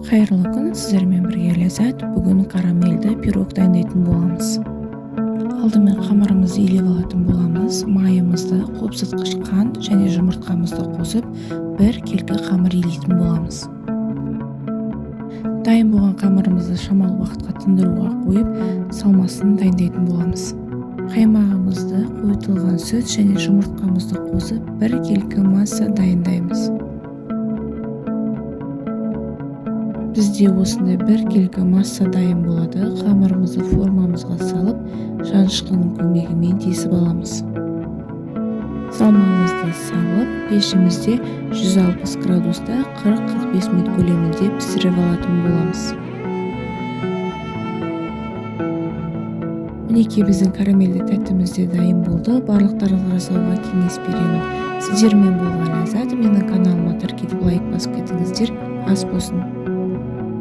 Қайырлы күн, сіздермен бірге ләззат. Бүгін карамельді пирог дайындайтын боламыз. Алдымен қамырымызды илеп алатын боламыз. Майымызды, қопсытқыш қант және жұмыртқамызды қосып, бір келкі қамыр илейтін боламыз. Дайын болған қамырымызды шамалы уақытқа тындыруға қойып, салмасын дайындайтын боламыз. Қаймағымызды, қойытылған сүт және жұмыртқамызды қосып, бір келкі масса дайындаймыз. Бізде осындай бір келкі масса дайын болады. Қамырымызды формамызға салып, жанышқының көмегімен тесіп аламыз. Салмамызды салып, пешімізде 160 градуста 40-45 минут көлемінде пісіріп алатын боламыз. Мінекей біздің карамельді тәттіміз де дайын болды. Барлықтарыңызға жасауға кеңес беремін. Сіздермен болған ләззат. Менің каналыма тіркеліп лайк басып кетіңіздер. Ас болсын.